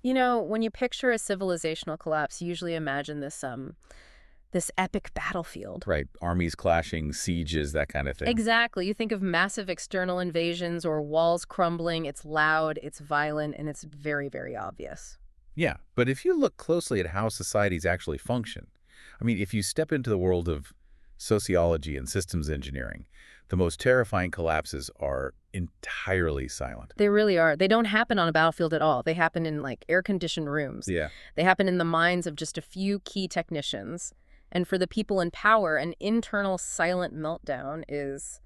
You know, when you picture a civilizational collapse, you usually imagine this epic battlefield. Right. Armies clashing, sieges, that kind of thing. Exactly. You think of massive external invasions or walls crumbling. It's loud, it's violent, and it's very, very obvious. Yeah, but if you look closely at how societies actually function, I mean, if you step into the world of sociology and systems engineering, the most terrifying collapses are entirely silent. They really are. They don't happen on a battlefield at all. They happen in, like, air-conditioned rooms. Yeah. They happen in the minds of just a few key technicians. And for the people in power, an internal silent meltdown is,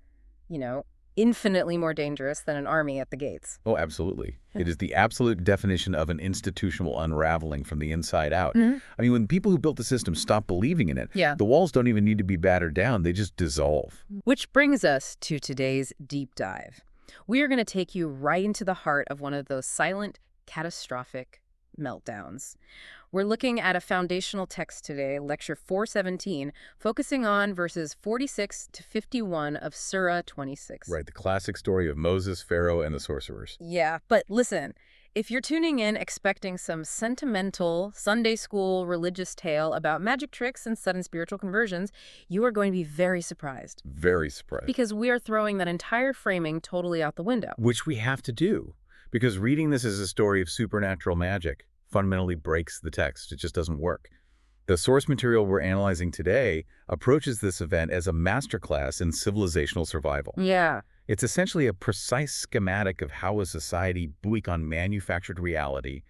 you know, infinitely more dangerous than an army at the gates. Oh, absolutely. It is the absolute definition of an institutional unraveling from the inside out. I mean, when people who built the system stop believing in it, the walls don't even need to be battered down. They just dissolve. Which brings us to today's deep dive. We are going to take you right into the heart of one of those silent, catastrophic meltdowns. We're looking at a foundational text today, Lecture 417, focusing on verses 46 to 51 of Surah 26. Right, the classic story of Moses, Pharaoh, and the sorcerers. Yeah, but listen, if you're tuning in expecting some sentimental Sunday school religious tale about magic tricks and sudden spiritual conversions, you are going to be very surprised. Very surprised. Because we are throwing that entire framing totally out the window. Which we have to do, because reading this as a story of supernatural magic fundamentally breaks the text. It just doesn't work. The source material we're analyzing today approaches this event as a masterclass in civilizational survival. Yeah. It's essentially a precise schematic of how a society buoyed on manufactured reality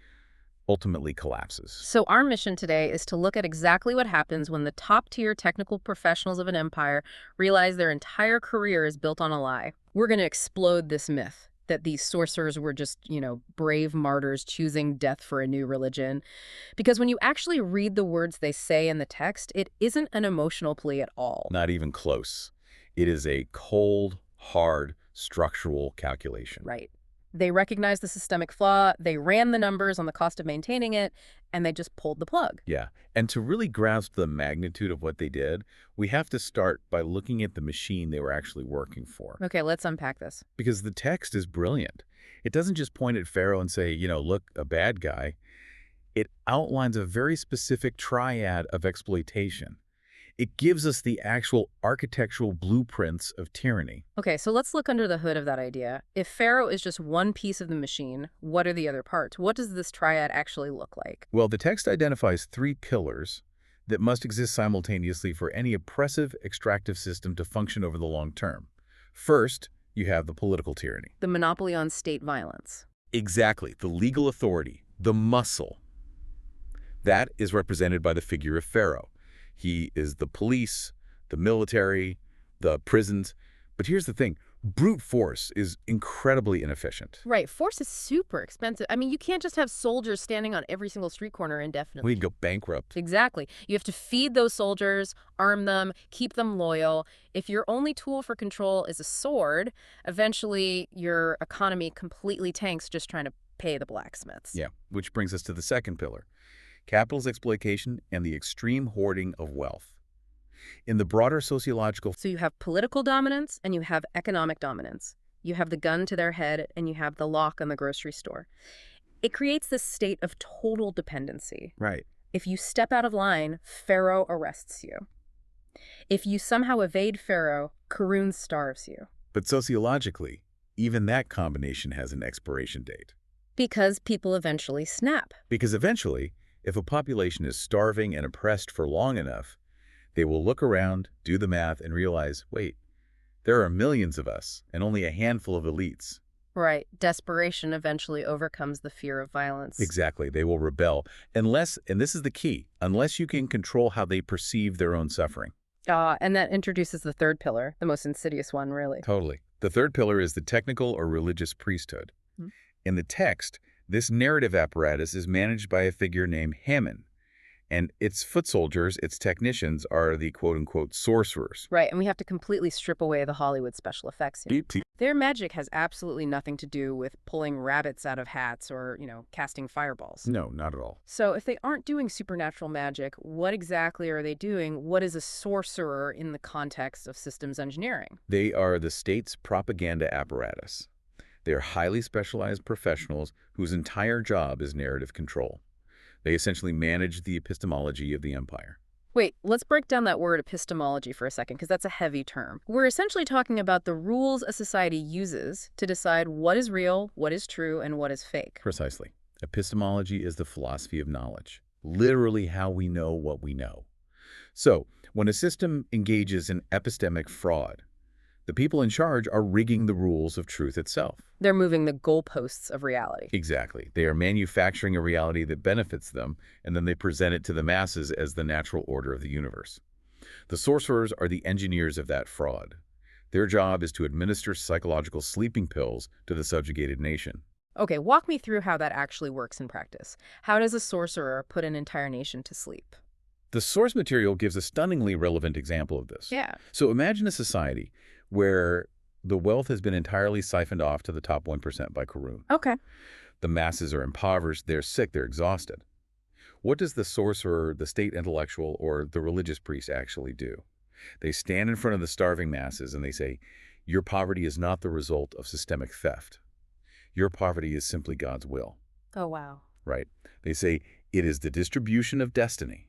ultimately collapses. So our mission today is to look at exactly what happens when the top-tier technical professionals of an empire realize their entire career is built on a lie. We're going to explode this myth that these sorcerers were just, you know, brave martyrs choosing death for a new religion. Because when you actually read the words they say in the text, it isn't an emotional plea at all. Not even close. It is a cold, hard, structural calculation. Right. They recognized the systemic flaw, they ran the numbers on the cost of maintaining it, and they just pulled the plug. Yeah. And to really grasp the magnitude of what they did, we have to start by looking at the machine they were actually working for. Okay, let's unpack this. Because the text is brilliant. It doesn't just point at Pharaoh and say, you know, look, a bad guy. It outlines a very specific triad of exploitation. It gives us the actual architectural blueprints of tyranny. Okay, so let's look under the hood of that idea. If Pharaoh is just one piece of the machine, what are the other parts? What does this triad actually look like? Well, the text identifies three pillars that must exist simultaneously for any oppressive, extractive system to function over the long term. First, you have the political tyranny. The monopoly on state violence. Exactly. The legal authority, the muscle. That is represented by the figure of Pharaoh. He is the police, the military, the prisons. But here's the thing. Brute force is incredibly inefficient. Right. Force is super expensive. I mean, you can't just have soldiers standing on every single street corner indefinitely. We'd go bankrupt. Exactly. You have to feed those soldiers, arm them, keep them loyal. If your only tool for control is a sword, eventually your economy completely tanks just trying to pay the blacksmiths. Yeah, which brings us to the second pillar. Capital's exploitation and the extreme hoarding of wealth. In the broader sociological... So you have political dominance and you have economic dominance. You have the gun to their head and you have the lock on the grocery store. It creates this state of total dependency. Right. If you step out of line, Pharaoh arrests you. If you somehow evade Pharaoh, Karun starves you. But sociologically, even that combination has an expiration date. Because people eventually snap. Because eventually, if a population is starving and oppressed for long enough, they will look around, do the math, and realize, wait, there are millions of us and only a handful of elites. Right. Desperation eventually overcomes the fear of violence. Exactly. They will rebel unless, and this is the key, unless you can control how they perceive their own suffering. And that introduces the third pillar, the most insidious one, really. Totally. The third pillar is the technical or religious priesthood. In the text, this narrative apparatus is managed by a figure named Haman, and its foot soldiers, its technicians, are the quote-unquote sorcerers. Right, and we have to completely strip away the Hollywood special effects here. Their magic has absolutely nothing to do with pulling rabbits out of hats or, you know, casting fireballs. No, not at all. So if they aren't doing supernatural magic, what exactly are they doing? What is a sorcerer in the context of systems engineering? They are the state's propaganda apparatus. They are highly specialized professionals whose entire job is narrative control. They essentially manage the epistemology of the empire. Wait, let's break down that word epistemology for a second, because that's a heavy term. We're essentially talking about the rules a society uses to decide what is real, what is true, and what is fake. Precisely. Epistemology is the philosophy of knowledge, literally how we know what we know. So, when a system engages in epistemic fraud, the people in charge are rigging the rules of truth itself. They're moving the goalposts of reality. Exactly. They are manufacturing a reality that benefits them, and then they present it to the masses as the natural order of the universe. The sorcerers are the engineers of that fraud. Their job is to administer psychological sleeping pills to the subjugated nation. Okay, walk me through how that actually works in practice. How does a sorcerer put an entire nation to sleep? The source material gives a stunningly relevant example of this. Yeah. So imagine a society where the wealth has been entirely siphoned off to the top 1% by Karun. Okay. The masses are impoverished, they're sick, they're exhausted. What does the sorcerer, the state intellectual, or the religious priest actually do? They stand in front of the starving masses and they say, your poverty is not the result of systemic theft. Your poverty is simply God's will. Oh, wow. Right? They say, it is the distribution of destiny.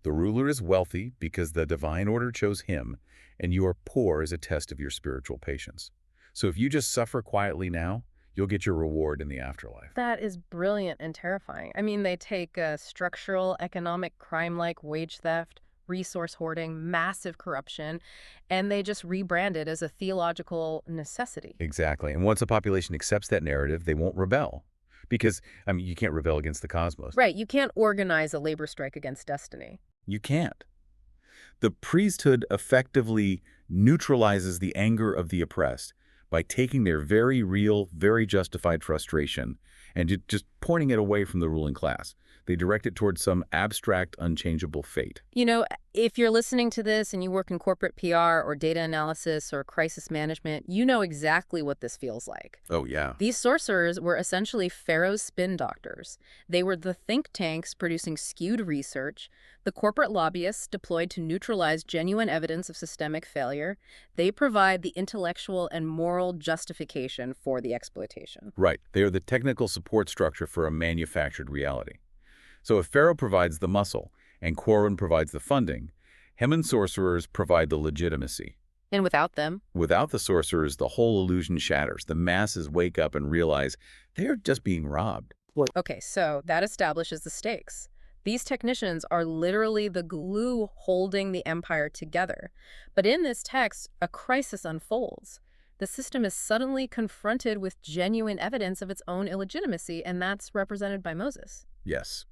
The ruler is wealthy because the divine order chose him, and you are poor as a test of your spiritual patience. So if you just suffer quietly now, you'll get your reward in the afterlife. That is brilliant and terrifying. I mean, they take structural, economic crime like wage theft, resource hoarding, massive corruption, and they just rebrand it as a theological necessity. Exactly. And once a population accepts that narrative, they won't rebel. Because, I mean, you can't rebel against the cosmos. Right. You can't organize a labor strike against destiny. You can't. The priesthood effectively neutralizes the anger of the oppressed by taking their very real, very justified frustration and just pointing it away from the ruling class. They direct it towards some abstract, unchangeable fate. You know, if you're listening to this and you work in corporate PR or data analysis or crisis management, you know exactly what this feels like. Oh, yeah. These sorcerers were essentially Pharaoh's spin doctors. They were the think tanks producing skewed research, the corporate lobbyists deployed to neutralize genuine evidence of systemic failure. They provide the intellectual and moral justification for the exploitation. Right. They are the technical support structure for a manufactured reality. So if Pharaoh provides the muscle and Corwin provides the funding, Heman sorcerers provide the legitimacy. And without them? Without the sorcerers, the whole illusion shatters. The masses wake up and realize they are just being robbed. Okay, so that establishes the stakes. These technicians are literally the glue holding the empire together. But in this text, a crisis unfolds. The system is suddenly confronted with genuine evidence of its own illegitimacy, and that's represented by Moses. Yes.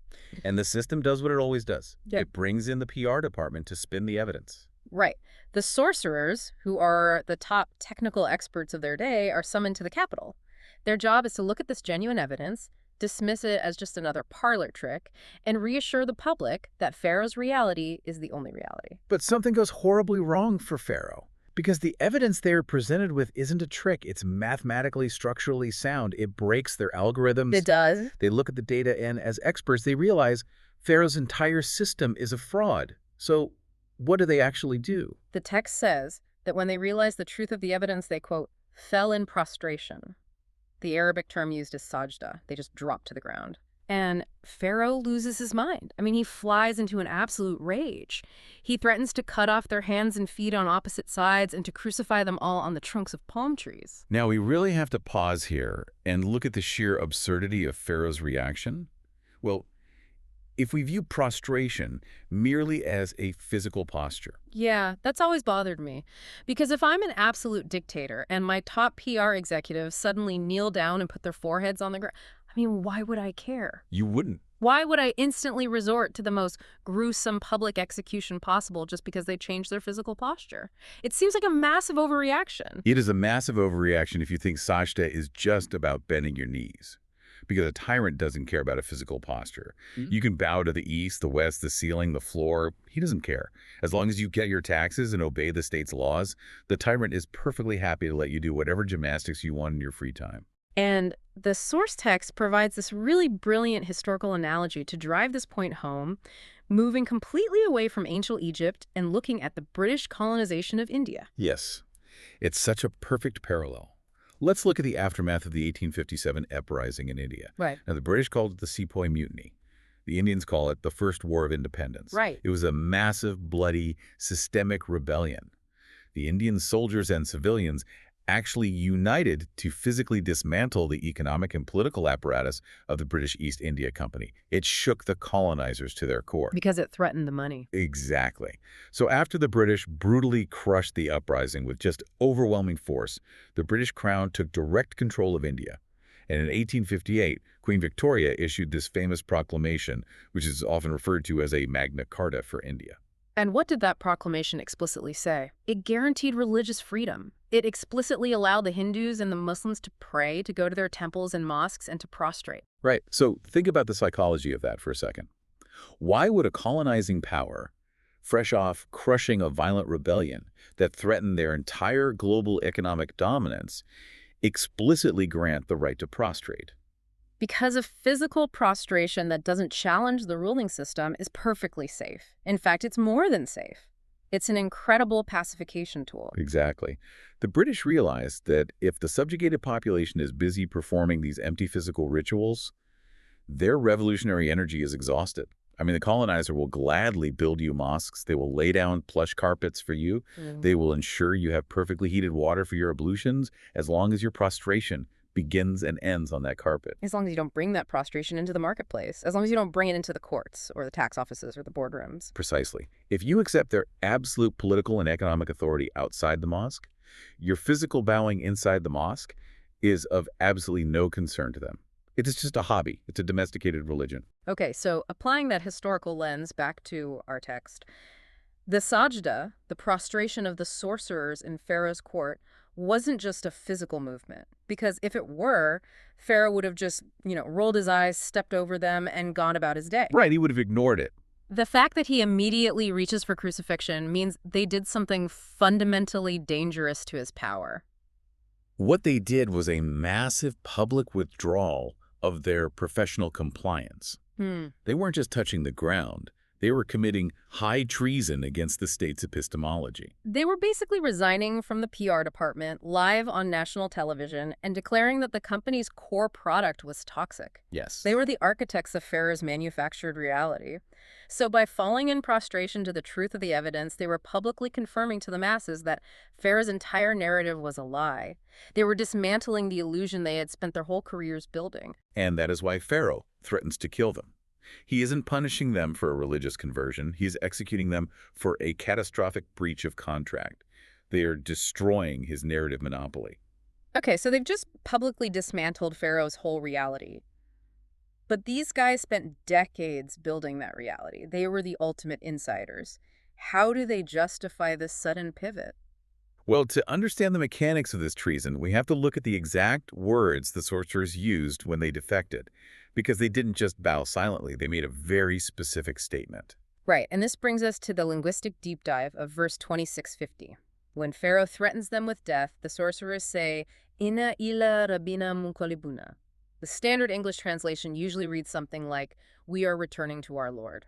And the system does what it always does. Yeah. It brings in the PR department to spin the evidence. Right. The sorcerers, who are the top technical experts of their day, are summoned to the Capitol. Their job is to look at this genuine evidence, dismiss it as just another parlor trick, and reassure the public that Pharaoh's reality is the only reality. But something goes horribly wrong for Pharaoh. Because the evidence they are presented with isn't a trick. It's mathematically, structurally sound. It breaks their algorithms. It does. They look at the data and, as experts, they realize Pharaoh's entire system is a fraud. So what do they actually do? The text says that when they realized the truth of the evidence, they, quote, fell in prostration. The Arabic term used is sajda. They just dropped to the ground. And Pharaoh loses his mind. I mean, he flies into an absolute rage. He threatens to cut off their hands and feet on opposite sides and to crucify them all on the trunks of palm trees. Now, we really have to pause here and look at the sheer absurdity of Pharaoh's reaction. Well, if we view prostration merely as a physical posture. Yeah, that's always bothered me. Because if I'm an absolute dictator and my top PR executives suddenly kneel down and put their foreheads on the ground, I mean, why would I care? You wouldn't. Why would I instantly resort to the most gruesome public execution possible just because they changed their physical posture? It seems like a massive overreaction. It is a massive overreaction if you think sajda is just about bending your knees. Because a tyrant doesn't care about a physical posture. You can bow to the east, the west, the ceiling, the floor. He doesn't care. As long as you get your taxes and obey the state's laws, the tyrant is perfectly happy to let you do whatever gymnastics you want in your free time. And the source text provides this really brilliant historical analogy to drive this point home, moving completely away from ancient Egypt and looking at the British colonization of India. Yes, it's such a perfect parallel. Let's look at the aftermath of the 1857 uprising in India. Right. Now, the British called it the Sepoy Mutiny. The Indians call it the First War of Independence. Right. It was a massive, bloody, systemic rebellion. The Indian soldiers and civilians actually united to physically dismantle the economic and political apparatus of the British East India Company. It shook the colonizers to their core. Because it threatened the money. Exactly. So after the British brutally crushed the uprising with just overwhelming force, the British Crown took direct control of India. And in 1858, Queen Victoria issued this famous proclamation, which is often referred to as a Magna Carta for India. And what did that proclamation explicitly say? It guaranteed religious freedom. It explicitly allowed the Hindus and the Muslims to pray, to go to their temples and mosques, and to prostrate. Right. So think about the psychology of that for a second. Why would a colonizing power, fresh off crushing a violent rebellion that threatened their entire global economic dominance, explicitly grant the right to prostrate? Because a physical prostration that doesn't challenge the ruling system is perfectly safe. In fact, it's more than safe. It's an incredible pacification tool. Exactly. The British realized that if the subjugated population is busy performing these empty physical rituals, their revolutionary energy is exhausted. I mean, the colonizer will gladly build you mosques. They will lay down plush carpets for you. They will ensure you have perfectly heated water for your ablutions as long as your prostration begins and ends on that carpet. As long as you don't bring that prostration into the marketplace. As long as you don't bring it into the courts or the tax offices or the boardrooms. Precisely. If you accept their absolute political and economic authority outside the mosque, your physical bowing inside the mosque is of absolutely no concern to them. It is just a hobby. It's a domesticated religion. Okay, so applying that historical lens back to our text, the sajda, the prostration of the sorcerers in Pharaoh's court, wasn't just a physical movement. Because if it were, Pharaoh would have just, rolled his eyes, stepped over them, and gone about his day. Right, he would have ignored it. The fact that he immediately reaches for crucifixion means they did something fundamentally dangerous to his power. What they did was a massive public withdrawal of their professional compliance. They weren't just touching the ground. They were committing high treason against the state's epistemology. They were basically resigning from the PR department live on national television and declaring that the company's core product was toxic. Yes. They were the architects of Pharaoh's manufactured reality. So by falling in prostration to the truth of the evidence, they were publicly confirming to the masses that Pharaoh's entire narrative was a lie. They were dismantling the illusion they had spent their whole careers building. And that is why Pharaoh threatens to kill them. He isn't punishing them for a religious conversion. He's executing them for a catastrophic breach of contract. They are destroying his narrative monopoly. Okay, so they've just publicly dismantled Pharaoh's whole reality. But these guys spent decades building that reality. They were the ultimate insiders. How do they justify this sudden pivot? Well, to understand the mechanics of this treason, we have to look at the exact words the sorcerers used when they defected. Because they didn't just bow silently, they made a very specific statement. Right, and this brings us to the linguistic deep dive of verse 2650. When Pharaoh threatens them with death, the sorcerers say, Inna ila rabbina munqalibuna. The standard English translation usually reads something like, we are returning to our Lord.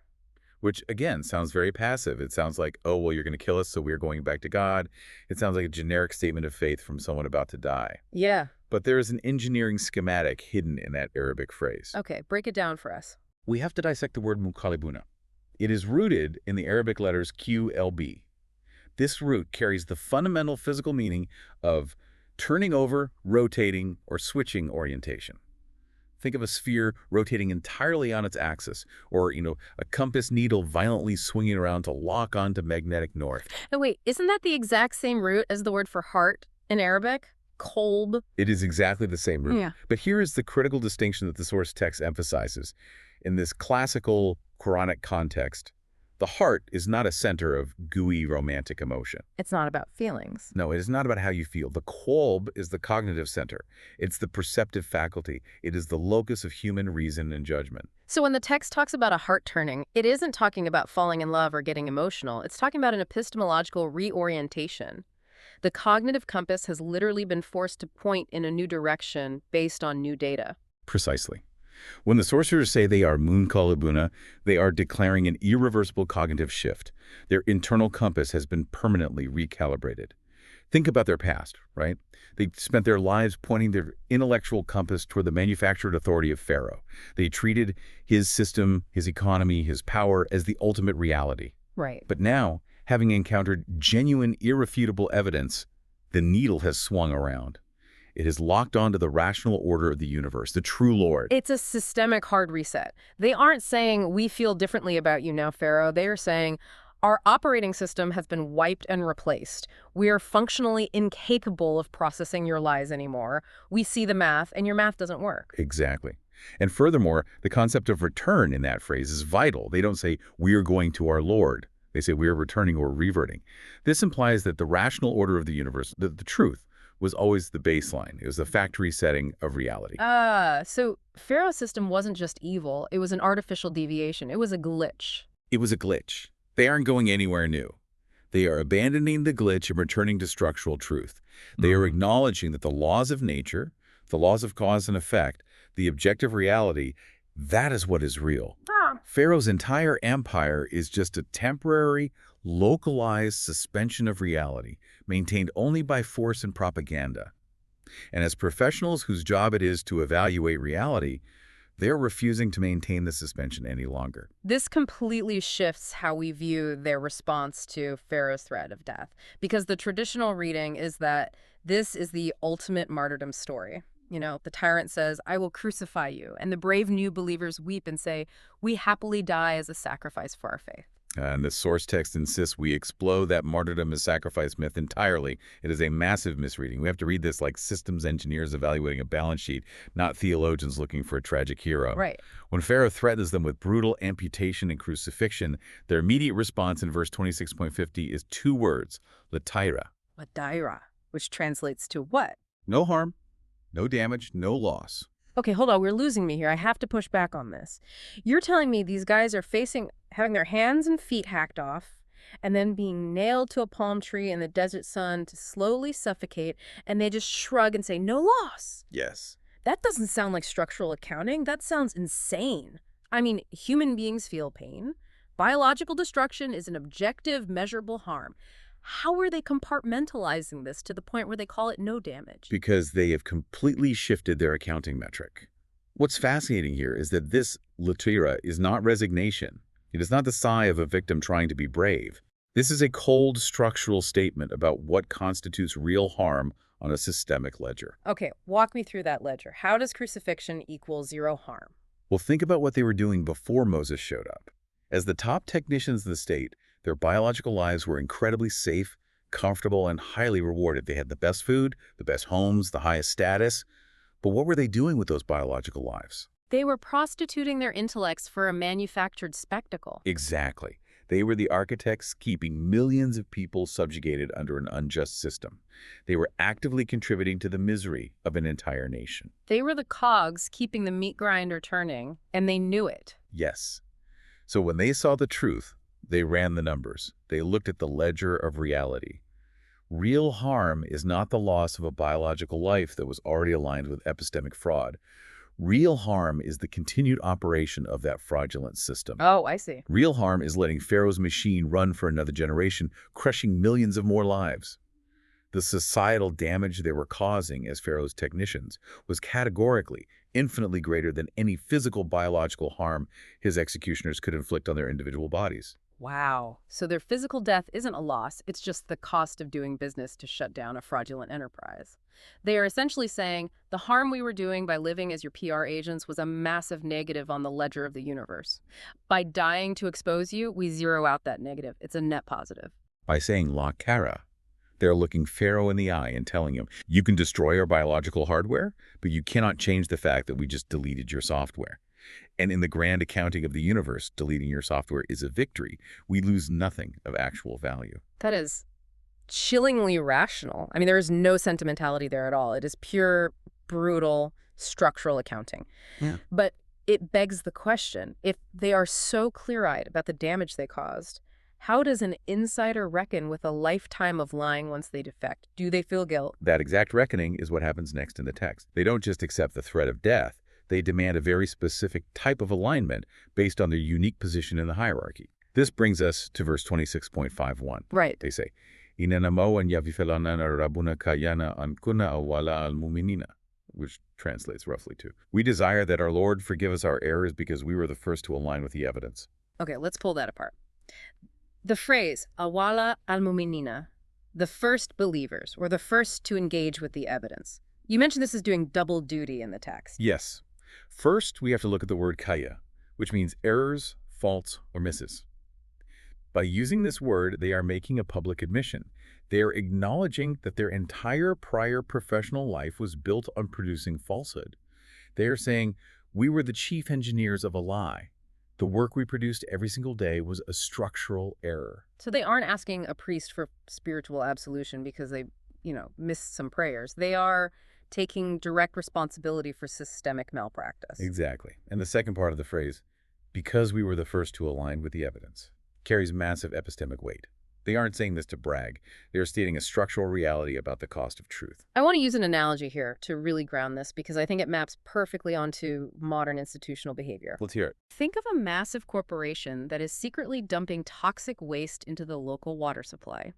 Which, again, sounds very passive. It sounds like, oh, well, you're going to kill us, so we're going back to God. It sounds like a generic statement of faith from someone about to die. Yeah. But there is an engineering schematic hidden in that Arabic phrase. Okay, break it down for us. We have to dissect the word munqalibuna. It is rooted in the Arabic letters QLB. This root carries the fundamental physical meaning of turning over, rotating, or switching orientation. Think of a sphere rotating entirely on its axis, or, a compass needle violently swinging around to lock onto magnetic north. Oh, wait, isn't that the exact same root as the word for heart in Arabic? Kolb. It is exactly the same root. Yeah. But here is the critical distinction that the source text emphasizes. In this classical Quranic context, the heart is not a center of gooey romantic emotion. It's not about feelings. No, it is not about how you feel. The kolb is the cognitive center. It's the perceptive faculty. It is the locus of human reason and judgment. So when the text talks about a heart turning, it isn't talking about falling in love or getting emotional. It's talking about an epistemological reorientation. The cognitive compass has literally been forced to point in a new direction based on new data. Precisely. When the sorcerers say they are munqalibuna, they are declaring an irreversible cognitive shift. Their internal compass has been permanently recalibrated. Think about their past, right? They spent their lives pointing their intellectual compass toward the manufactured authority of Pharaoh. They treated his system, his economy, his power as the ultimate reality. Right. But now, having encountered genuine, irrefutable evidence, the needle has swung around. It has locked onto the rational order of the universe, the true Lord. It's a systemic hard reset. They aren't saying, we feel differently about you now, Pharaoh. They are saying, our operating system has been wiped and replaced. We are functionally incapable of processing your lies anymore. We see the math, and your math doesn't work. Exactly. And furthermore, the concept of return in that phrase is vital. They don't say, we are going to our Lord. They say, we are returning or reverting. This implies that the rational order of the universe, the truth, was always the baseline. It was the factory setting of reality. So Pharaoh's system wasn't just evil. It was an artificial deviation. It was a glitch. It was a glitch. They aren't going anywhere new. They are abandoning the glitch and returning to structural truth. They are acknowledging that the laws of nature, the laws of cause and effect, the objective reality, that is what is real. Pharaoh's entire empire is just a temporary, localized suspension of reality, maintained only by force and propaganda. And as professionals whose job it is to evaluate reality, they're refusing to maintain the suspension any longer. This completely shifts how we view their response to Pharaoh's threat of death, because the traditional reading is that this is the ultimate martyrdom story. You know, the tyrant says, I will crucify you, and the brave new believers weep and say, we happily die as a sacrifice for our faith. And the source text insists we explode that martyrdom as sacrifice myth entirely. It is a massive misreading. We have to read this like systems engineers evaluating a balance sheet, not theologians looking for a tragic hero. Right. When Pharaoh threatens them with brutal amputation and crucifixion, their immediate response in verse 26.50 is two words, lataira. Lataira, which translates to what? No harm, no damage, no loss. Okay, hold on. We're losing me here. I have to push back on this. You're telling me these guys are having their hands and feet hacked off and then being nailed to a palm tree in the desert sun to slowly suffocate, and they just shrug and say, no loss. Yes. That doesn't sound like structural accounting. That sounds insane. I mean, human beings feel pain. Biological destruction is an objective, measurable harm. How are they compartmentalizing this to the point where they call it no damage? Because they have completely shifted their accounting metric. What's fascinating here is that this lataira is not resignation. It is not the sigh of a victim trying to be brave. This is a cold structural statement about what constitutes real harm on a systemic ledger. Okay, walk me through that ledger. How does crucifixion equal zero harm? Well, think about what they were doing before Moses showed up. As the top technicians of the state, their biological lives were incredibly safe, comfortable, and highly rewarded. They had the best food, the best homes, the highest status. But what were they doing with those biological lives? They were prostituting their intellects for a manufactured spectacle. Exactly. They were the architects keeping millions of people subjugated under an unjust system. They were actively contributing to the misery of an entire nation. They were the cogs keeping the meat grinder turning, and they knew it. Yes. So when they saw the truth, they ran the numbers. They looked at the ledger of reality. Real harm is not the loss of a biological life that was already aligned with epistemic fraud. Real harm is the continued operation of that fraudulent system. Oh, I see. Real harm is letting Pharaoh's machine run for another generation, crushing millions of more lives. The societal damage they were causing as Pharaoh's technicians was categorically, infinitely greater than any physical biological harm his executioners could inflict on their individual bodies. Wow. So their physical death isn't a loss, it's just the cost of doing business to shut down a fraudulent enterprise. They are essentially saying, the harm we were doing by living as your PR agents was a massive negative on the ledger of the universe. By dying to expose you, we zero out that negative. It's a net positive. By saying la cara, they're looking Pharaoh in the eye and telling him, you can destroy our biological hardware, but you cannot change the fact that we just deleted your software. And in the grand accounting of the universe, deleting your software is a victory. We lose nothing of actual value. That is chillingly rational. I mean, there is no sentimentality there at all. It is pure, brutal, structural accounting. Yeah. But it begs the question, if they are so clear-eyed about the damage they caused, how does an insider reckon with a lifetime of lying once they defect? Do they feel guilt? That exact reckoning is what happens next in the text. They don't just accept the threat of death. They demand a very specific type of alignment based on their unique position in the hierarchy. This brings us to verse 26.51. Right. They say, Inanamawan yavifelana rabuna kayana ankuna awala al-muminina, which translates roughly to, we desire that our Lord forgive us our errors because we were the first to align with the evidence. Okay, let's pull that apart. The phrase, awala al-muminina, the first believers, or the first to engage with the evidence. You mentioned this is doing double duty in the text. Yes. First, we have to look at the word kaya, which means errors, faults, or misses. By using this word, they are making a public admission. They are acknowledging that their entire prior professional life was built on producing falsehood. They are saying, we were the chief engineers of a lie. The work we produced every single day was a structural error. So they aren't asking a priest for spiritual absolution because they, missed some prayers. They are taking direct responsibility for systemic malpractice. Exactly. And the second part of the phrase, because we were the first to align with the evidence, carries massive epistemic weight. They aren't saying this to brag. They are stating a structural reality about the cost of truth. I want to use an analogy here to really ground this because I think it maps perfectly onto modern institutional behavior. Let's hear it. Think of a massive corporation that is secretly dumping toxic waste into the local water supply.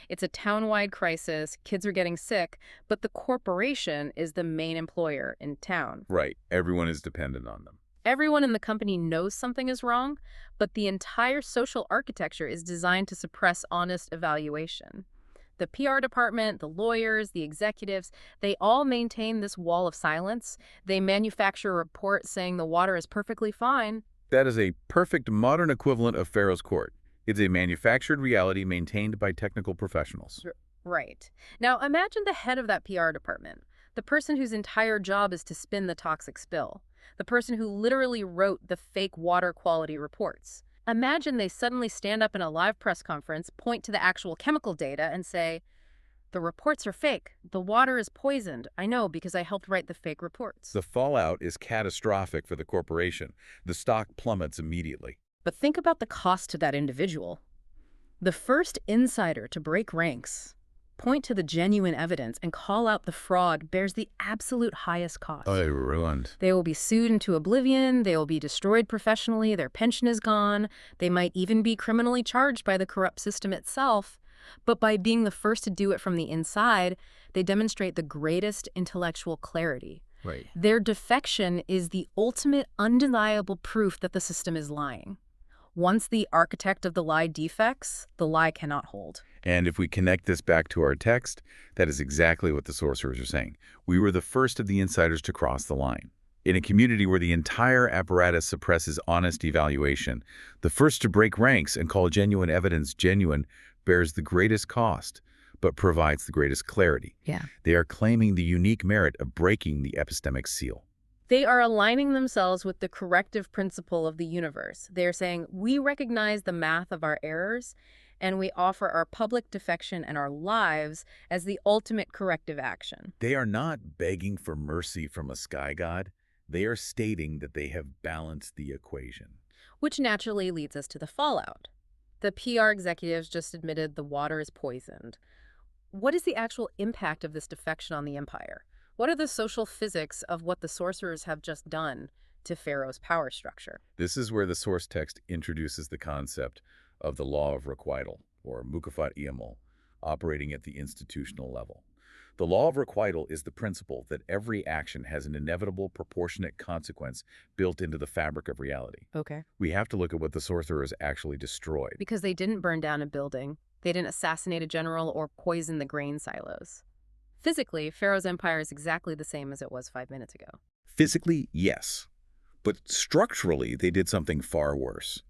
It's a town-wide crisis, kids are getting sick, but the corporation is the main employer in town. Right. Everyone is dependent on them. Everyone in the company knows something is wrong, but the entire social architecture is designed to suppress honest evaluation. The PR department, the lawyers, the executives, they all maintain this wall of silence. They manufacture a report saying the water is perfectly fine. That is a perfect modern equivalent of Pharaoh's court. It's a manufactured reality maintained by technical professionals. Right. Now imagine the head of that PR department, the person whose entire job is to spin the toxic spill. The person who literally wrote the fake water quality reports. Imagine they suddenly stand up in a live press conference, point to the actual chemical data, and say, the reports are fake. The water is poisoned. I know because I helped write the fake reports. The fallout is catastrophic for the corporation. The stock plummets immediately. But think about the cost to that individual. The first insider to break ranks, point to the genuine evidence, and call out the fraud bears the absolute highest cost. Oh, ruined. They will be sued into oblivion, they will be destroyed professionally, their pension is gone, they might even be criminally charged by the corrupt system itself. But by being the first to do it from the inside, they demonstrate the greatest intellectual clarity. Right. Their defection is the ultimate undeniable proof that the system is lying. Once the architect of the lie defects, the lie cannot hold. And if we connect this back to our text, that is exactly what the sorcerers are saying. We were the first of the insiders to cross the line. In a community where the entire apparatus suppresses honest evaluation, the first to break ranks and call genuine evidence genuine bears the greatest cost, but provides the greatest clarity. Yeah. They are claiming the unique merit of breaking the epistemic seal. They are aligning themselves with the corrective principle of the universe. They are saying, we recognize the math of our errors, and we offer our public defection and our lives as the ultimate corrective action. They are not begging for mercy from a sky god. They are stating that they have balanced the equation. Which naturally leads us to the fallout. The PR executives just admitted the water is poisoned. What is the actual impact of this defection on the empire? What are the social physics of what the sorcerers have just done to Pharaoh's power structure? This is where the source text introduces the concept of the law of requital, or mukafat iyamul, operating at the institutional level. The law of requital is the principle that every action has an inevitable proportionate consequence built into the fabric of reality. Okay. We have to look at what the sorcerers actually destroyed. Because they didn't burn down a building, they didn't assassinate a general or poison the grain silos. Physically, Pharaoh's empire is exactly the same as it was 5 minutes ago. Physically, yes. But structurally, they did something far worse.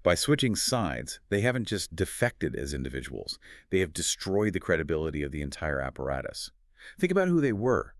By switching sides, they haven't just defected as individuals. They have destroyed the credibility of the entire apparatus. Think about who they were.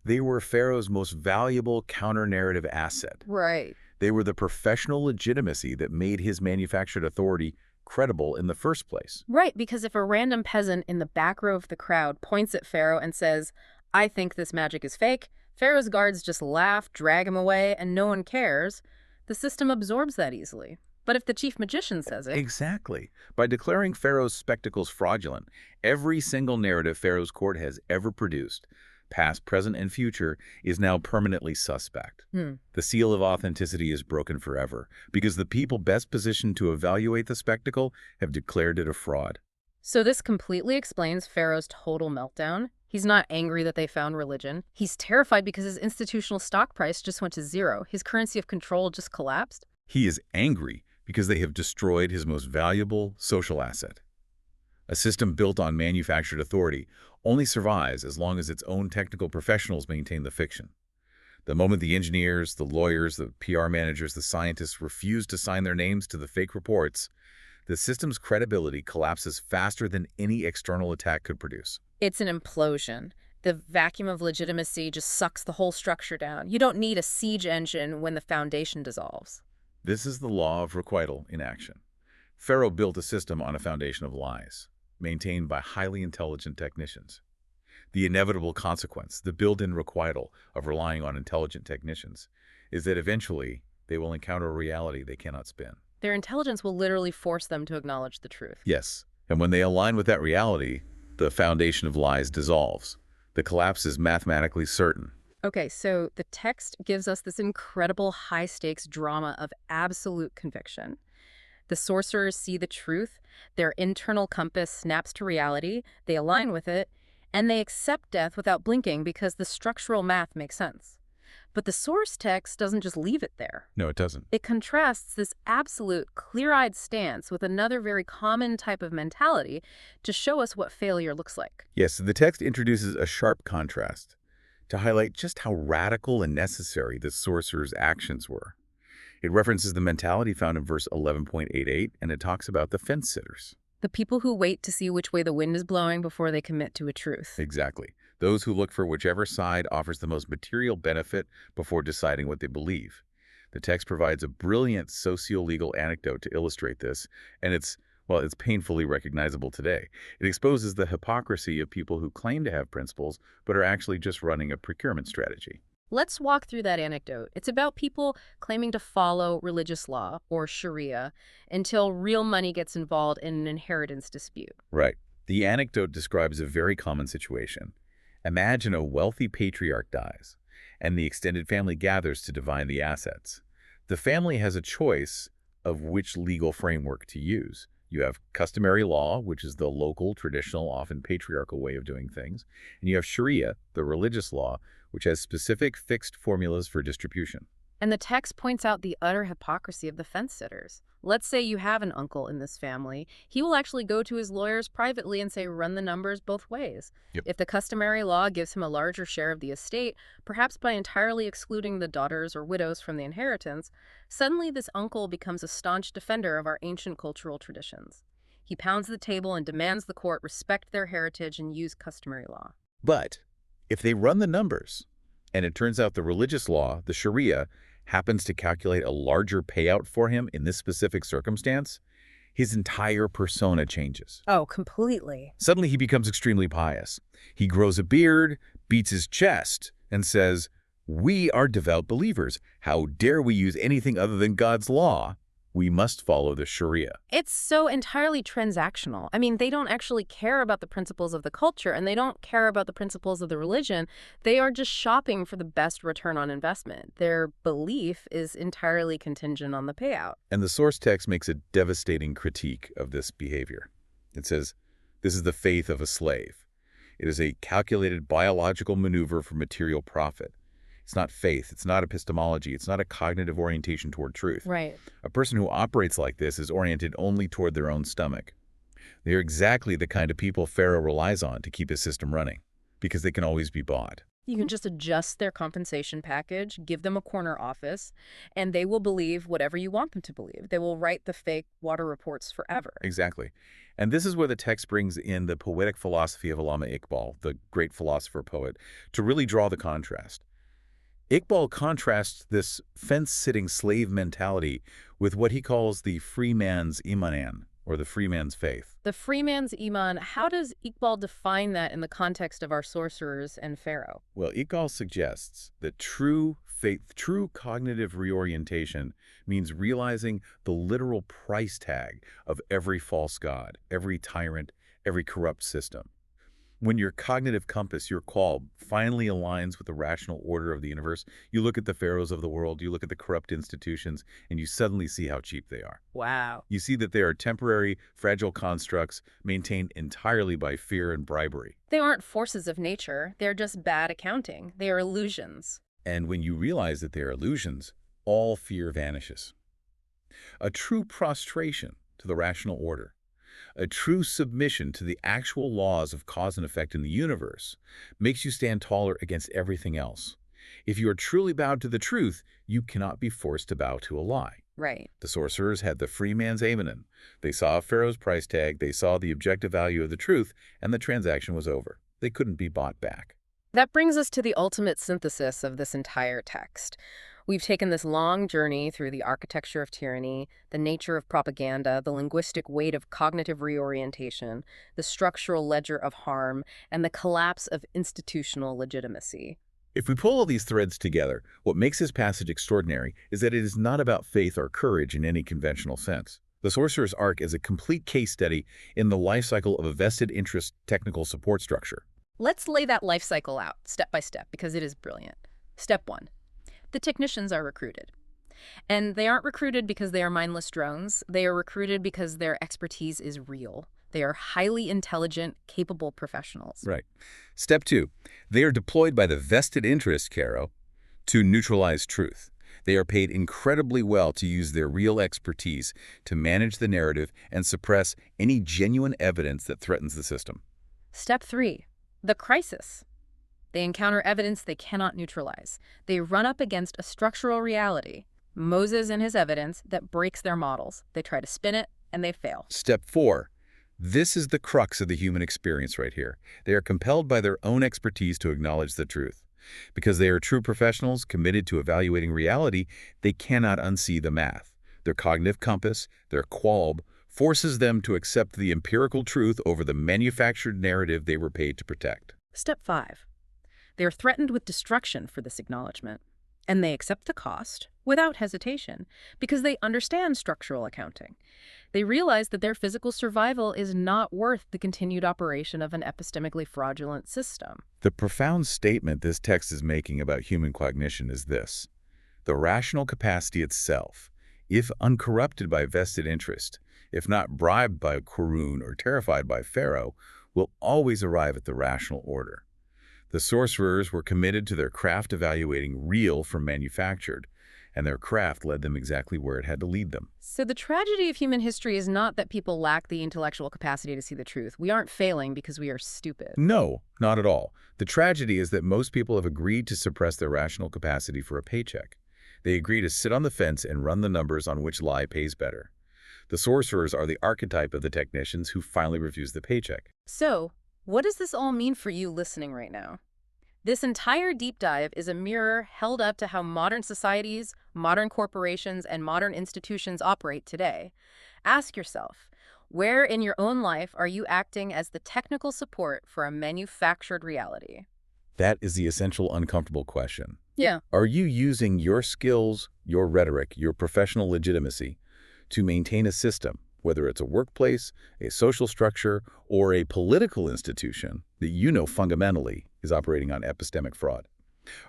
They were Pharaoh's most valuable counter-narrative asset. Right. They were the professional legitimacy that made his manufactured authority credible in the first place. Right, because if a random peasant in the back row of the crowd points at Pharaoh and says, I think this magic is fake, Pharaoh's guards just laugh, drag him away, and no one cares, the system absorbs that easily. But if the chief magician says it... Exactly. By declaring Pharaoh's spectacles fraudulent, every single narrative Pharaoh's court has ever produced, past, present, and future, is now permanently suspect. The seal of authenticity is broken forever because the people best positioned to evaluate the spectacle have declared it a fraud. So this completely explains Pharaoh's total meltdown. He's not angry that they found religion. He's terrified because his institutional stock price just went to zero. His currency of control just collapsed. He is angry because they have destroyed his most valuable social asset. A system built on manufactured authority only survives as long as its own technical professionals maintain the fiction. The moment the engineers, the lawyers, the PR managers, the scientists refuse to sign their names to the fake reports, the system's credibility collapses faster than any external attack could produce. It's an implosion. The vacuum of legitimacy just sucks the whole structure down. You don't need a siege engine when the foundation dissolves. This is the law of requital in action. Pharaoh built a system on a foundation of lies, maintained by highly intelligent technicians. The inevitable consequence, the built-in requital of relying on intelligent technicians, is that eventually they will encounter a reality they cannot spin. Their intelligence will literally force them to acknowledge the truth. Yes, and when they align with that reality, the foundation of lies dissolves. The collapse is mathematically certain. Okay, so the text gives us this incredible high-stakes drama of absolute conviction. The sorcerers see the truth, their internal compass snaps to reality, they align with it, and they accept death without blinking because the structural math makes sense. But the source text doesn't just leave it there. No, it doesn't. It contrasts this absolute, clear-eyed stance with another very common type of mentality to show us what failure looks like. Yes, the text introduces a sharp contrast to highlight just how radical and necessary the sorcerer's actions were. It references the mentality found in verse 11.88, and it talks about the fence-sitters. The people who wait to see which way the wind is blowing before they commit to a truth. Exactly. Those who look for whichever side offers the most material benefit before deciding what they believe. The text provides a brilliant socio-legal anecdote to illustrate this, and it's painfully recognizable today. It exposes the hypocrisy of people who claim to have principles, but are actually just running a procurement strategy. Let's walk through that anecdote. It's about people claiming to follow religious law, or Sharia, until real money gets involved in an inheritance dispute. Right. The anecdote describes a very common situation. Imagine a wealthy patriarch dies, and the extended family gathers to divide the assets. The family has a choice of which legal framework to use. You have customary law, which is the local, traditional, often patriarchal way of doing things, and you have Sharia, the religious law, which has specific fixed formulas for distribution. And the text points out the utter hypocrisy of the fence-sitters. Let's say you have an uncle in this family. He will actually go to his lawyers privately and say, run the numbers both ways. Yep. If the customary law gives him a larger share of the estate, perhaps by entirely excluding the daughters or widows from the inheritance, suddenly this uncle becomes a staunch defender of our ancient cultural traditions. He pounds the table and demands the court respect their heritage and use customary law. But if they run the numbers, and it turns out the religious law, the Sharia, happens to calculate a larger payout for him in this specific circumstance, his entire persona changes. Oh, completely. Suddenly he becomes extremely pious. He grows a beard, beats his chest, and says, "We are devout believers. How dare we use anything other than God's law? We must follow the Sharia." It's so entirely transactional. I mean, they don't actually care about the principles of the culture, and they don't care about the principles of the religion. They are just shopping for the best return on investment. Their belief is entirely contingent on the payout. And the source text makes a devastating critique of this behavior. It says, "This is the faith of a slave. It is a calculated biological maneuver for material profit. It's not faith. It's not epistemology. It's not a cognitive orientation toward truth." Right. A person who operates like this is oriented only toward their own stomach. They are exactly the kind of people Pharaoh relies on to keep his system running, because they can always be bought. You can just adjust their compensation package, give them a corner office, and they will believe whatever you want them to believe. They will write the fake water reports forever. Exactly. And this is where the text brings in the poetic philosophy of Allama Iqbal, the great philosopher-poet, to really draw the contrast. Iqbal contrasts this fence-sitting slave mentality with what he calls the free man's imanan, or the free man's faith. The free man's iman, how does Iqbal define that in the context of our sorcerers and Pharaoh? Well, Iqbal suggests that true faith, true cognitive reorientation means realizing the literal price tag of every false god, every tyrant, every corrupt system. When your cognitive compass, your call, finally aligns with the rational order of the universe, you look at the pharaohs of the world, you look at the corrupt institutions, and you suddenly see how cheap they are. Wow. You see that they are temporary, fragile constructs maintained entirely by fear and bribery. They aren't forces of nature. They're just bad accounting. They are illusions. And when you realize that they are illusions, all fear vanishes. A true prostration to the rational order, a true submission to the actual laws of cause and effect in the universe, makes you stand taller against everything else. If you are truly bowed to the truth, you cannot be forced to bow to a lie. Right. The sorcerers had the free man's amen. They saw Pharaoh's price tag, they saw the objective value of the truth, and the transaction was over. They couldn't be bought back. That brings us to the ultimate synthesis of this entire text. We've taken this long journey through the architecture of tyranny, the nature of propaganda, the linguistic weight of cognitive reorientation, the structural ledger of harm, and the collapse of institutional legitimacy. If we pull all these threads together, what makes this passage extraordinary is that it is not about faith or courage in any conventional sense. The Sorcerer's Arc is a complete case study in the life cycle of a vested interest technical support structure. Let's lay that life cycle out step by step because it is brilliant. Step 1. The technicians are recruited. And they aren't recruited because they are mindless drones. They are recruited because their expertise is real. They are highly intelligent, capable professionals. Right. Step 2. They are deployed by the vested interest, Caro, to neutralize truth. They are paid incredibly well to use their real expertise to manage the narrative and suppress any genuine evidence that threatens the system. Step 3. The crisis. They encounter evidence they cannot neutralize. They run up against a structural reality, Moses and his evidence, that breaks their models. They try to spin it, and they fail. Step 4. This is the crux of the human experience right here. They are compelled by their own expertise to acknowledge the truth. Because they are true professionals committed to evaluating reality, they cannot unsee the math. Their cognitive compass, their qualb, forces them to accept the empirical truth over the manufactured narrative they were paid to protect. Step 5. They are threatened with destruction for this acknowledgement, and they accept the cost without hesitation because they understand structural accounting. They realize that their physical survival is not worth the continued operation of an epistemically fraudulent system. The profound statement this text is making about human cognition is this: the rational capacity itself, if uncorrupted by vested interest, if not bribed by Qarun or terrified by Pharaoh, will always arrive at the rational order. The sorcerers were committed to their craft evaluating real from manufactured, and their craft led them exactly where it had to lead them. So the tragedy of human history is not that people lack the intellectual capacity to see the truth. We aren't failing because we are stupid. No, not at all. The tragedy is that most people have agreed to suppress their rational capacity for a paycheck. They agree to sit on the fence and run the numbers on which lie pays better. The sorcerers are the archetype of the technicians who finally refuse the paycheck. So, what does this all mean for you listening right now? This entire deep dive is a mirror held up to how modern societies, modern corporations, and modern institutions operate today. Ask yourself, where in your own life are you acting as the technical support for a manufactured reality? That is the essential uncomfortable question. Yeah. Are you using your skills, your rhetoric, your professional legitimacy to maintain a system, whether it's a workplace, a social structure, or a political institution that you know fundamentally is operating on epistemic fraud?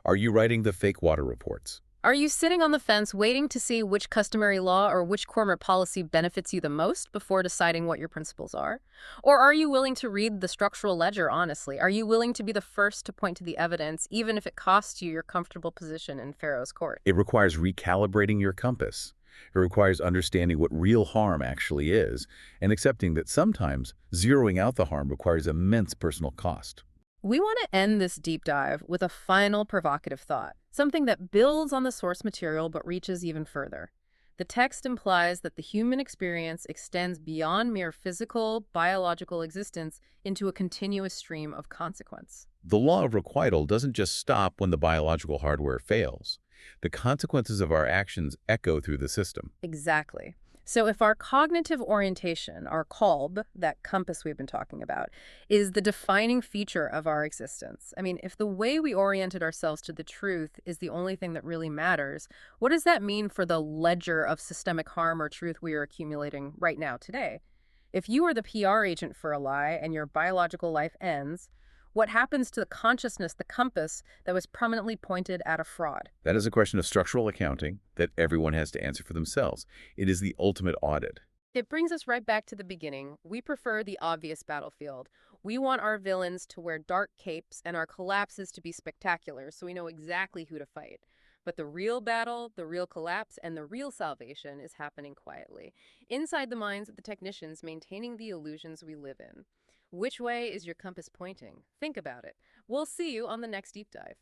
Are you writing the fake water reports? Are you sitting on the fence waiting to see which customary law or which corporate policy benefits you the most before deciding what your principles are? Or are you willing to read the structural ledger honestly? Are you willing to be the first to point to the evidence, even if it costs you your comfortable position in Pharaoh's court? It requires recalibrating your compass. It requires understanding what real harm actually is and accepting that sometimes zeroing out the harm requires immense personal cost. We want to end this deep dive with a final provocative thought, something that builds on the source material but reaches even further. The text implies that the human experience extends beyond mere physical, biological existence into a continuous stream of consequence. The law of requital doesn't just stop when the biological hardware fails. The consequences of our actions echo through the system. Exactly. So if our cognitive orientation, our kolb, that compass we've been talking about, is the defining feature of our existence, I mean, if the way we oriented ourselves to the truth is the only thing that really matters, what does that mean for the ledger of systemic harm or truth we are accumulating right now today? If you are the PR agent for a lie and your biological life ends, What happens to the consciousness, the compass, that was permanently pointed at a fraud? That is a question of structural accounting that everyone has to answer for themselves. It is the ultimate audit. It brings us right back to the beginning. We prefer the obvious battlefield. We want our villains to wear dark capes and our collapses to be spectacular, so we know exactly who to fight. But the real battle, the real collapse, and the real salvation is happening quietly, inside the minds of the technicians maintaining the illusions we live in. Which way is your compass pointing? Think about it. We'll see you on the next deep dive.